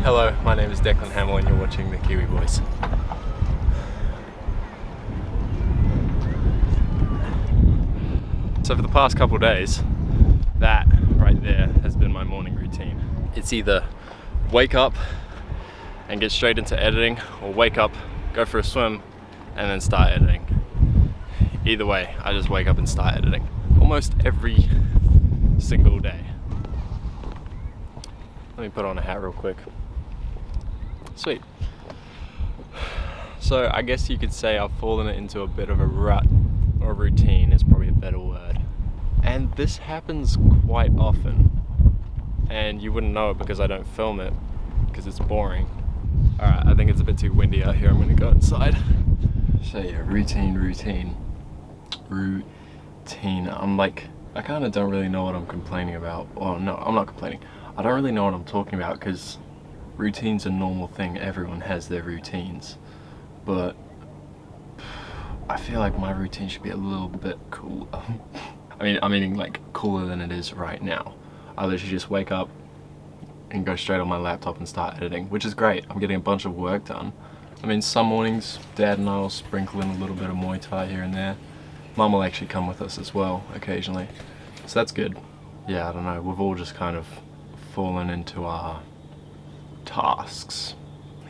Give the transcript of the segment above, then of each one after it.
Hello, my name is Declan Hamill and you're watching the Kiwi Boys. So for the past couple of days, that right there has been my morning routine. It's either wake up and get straight into editing, or wake up, go for a swim, and then start editing. Either way, I just wake up and start editing. Almost every single day. Let me put on a hat real quick. Sweet. So I guess you could say I've fallen into a bit of a rut, or routine is probably a better word. And this happens quite often. And you wouldn't know it because I don't film it, because it's boring. Alright, I think it's a bit too windy out here, I'm gonna go inside. So yeah, routine. I'm like, I kind of don't really know what I'm complaining about. Well, no, I'm not complaining. I don't really know what I'm talking about because routine's a normal thing. Everyone has their routines. But I feel like my routine should be a little bit cooler. I mean like cooler than it is right now. I literally just wake up and go straight on my laptop and start editing, which is great. I'm getting a bunch of work done. I mean, some mornings Dad and I will sprinkle in a little bit of Muay Thai here and there. Mum will actually come with us as well occasionally, so that's good. Yeah, I don't know, we've all just kind of fallen into our tasks.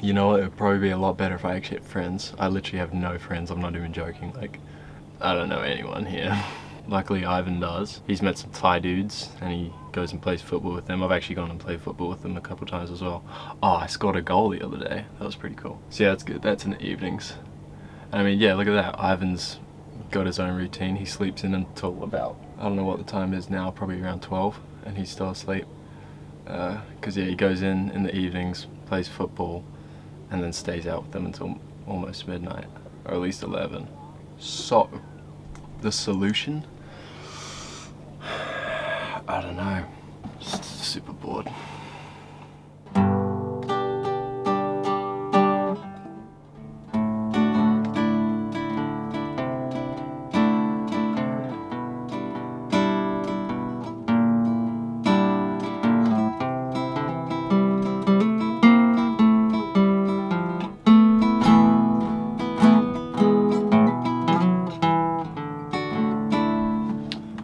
You know what, it would probably be a lot better if I actually had friends. I literally have no friends, I'm not even joking. Like, I don't know anyone here. Luckily Ivan does. He's met some Thai dudes and he goes and plays football with them. I've actually gone and played football with them a couple times as well. Oh, I scored a goal the other day. That was pretty cool. So yeah, that's good. That's in the evenings. I mean, yeah, look at that. Ivan's got his own routine. He sleeps in until about, I don't know what the time is now, probably around 12, and he's still asleep. Because yeah, he goes in the evenings, plays football, and then stays out with them until almost midnight, or at least 11. So, the solution? I don't know. Just super bored.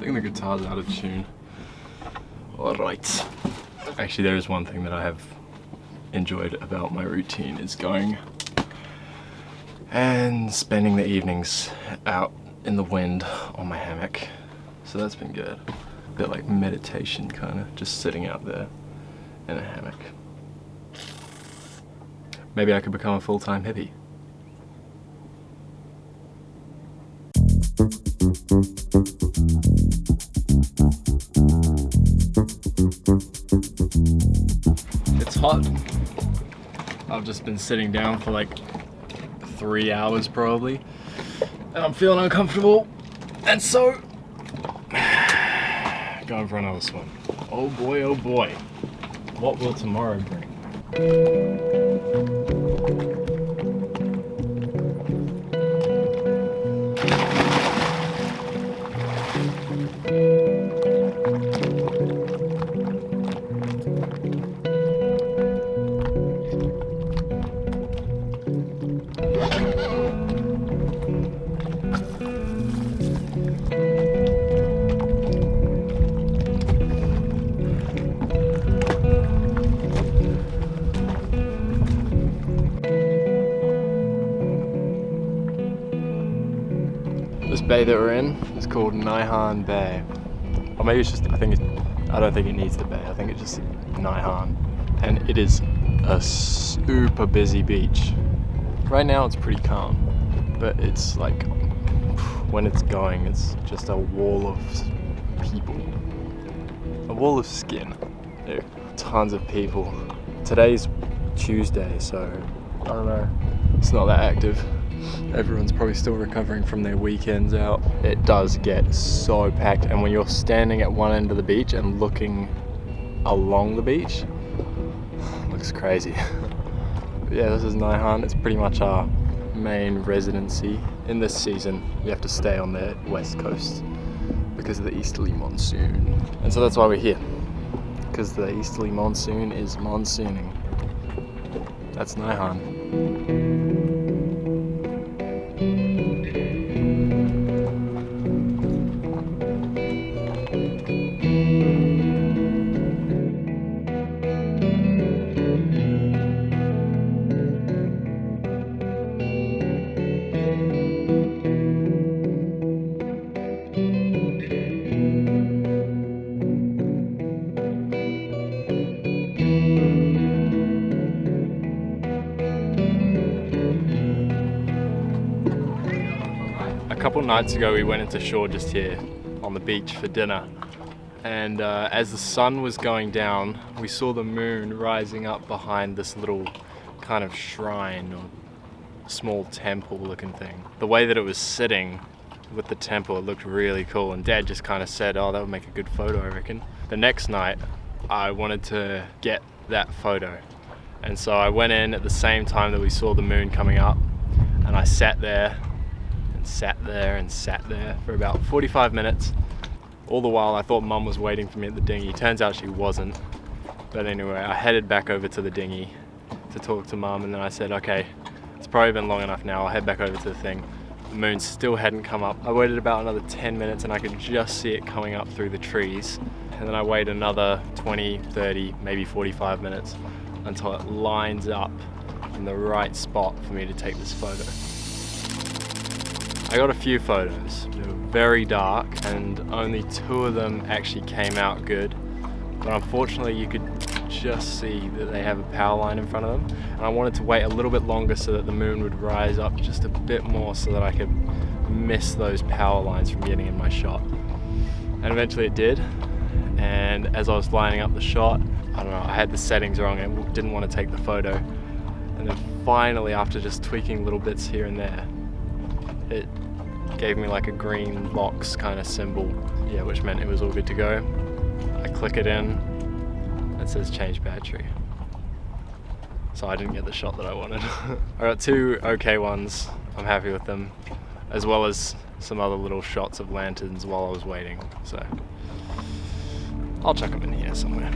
The guitar's out of tune. Alright. Actually, there is one thing that I have enjoyed about my routine, is going and spending the evenings out in the wind on my hammock. So that's been good. A bit like meditation, kind of, just sitting out there in a hammock. Maybe I could become a full-time hippie. It's hot. I've just been sitting down for like 3 hours probably, and I'm feeling uncomfortable, and so going for another swim. Oh boy, what will tomorrow bring? This bay that we're in is called Nan Bay. Or maybe it's just, I don't think it needs the bay, I think it's just Nan. And it is a super busy beach. Right now it's pretty calm, but it's like, when it's going, it's just a wall of people. A wall of skin. There are tons of people. Today's Tuesday, so I don't know, it's not that active. Everyone's probably still recovering from their weekends out. It does get so packed, and when you're standing at one end of the beach and looking along the beach, it looks crazy. Yeah, this is Nan. It's pretty much our main residency. In this season, you have to stay on the west coast because of the easterly monsoon. And so that's why we're here, because the easterly monsoon is monsooning. That's Naihan. A couple nights ago we went into shore just here on the beach for dinner, and as the sun was going down we saw the moon rising up behind this little kind of shrine or small temple looking thing. The way that it was sitting with the temple, it looked really cool, and Dad just kind of said, oh, that would make a good photo, I reckon. The next night I wanted to get that photo, and so I went in at the same time that we saw the moon coming up, and I sat there and sat there for about 45 minutes. All the while I thought Mum was waiting for me at the dinghy. Turns out she wasn't. But anyway, I headed back over to the dinghy to talk to Mum, and then I said, okay, it's probably been long enough now, I'll head back over to the thing. The moon still hadn't come up. I waited about another 10 minutes and I could just see it coming up through the trees. And then I waited another 20, 30, maybe 45 minutes until it lines up in the right spot for me to take this photo. I got a few photos. They were very dark and only 2 of them actually came out good. But unfortunately you could just see that they have a power line in front of them. And I wanted to wait a little bit longer so that the moon would rise up just a bit more so that I could miss those power lines from getting in my shot. And eventually it did. And as I was lining up the shot, I don't know, I had the settings wrong and didn't want to take the photo. And then finally, after just tweaking little bits here and there, it gave me like a green box kind of symbol, yeah, which meant it was all good to go. I click it in, it says change battery. So I didn't get the shot that I wanted. I got 2 okay ones, I'm happy with them, as well as some other little shots of lanterns while I was waiting, so I'll chuck them in here somewhere.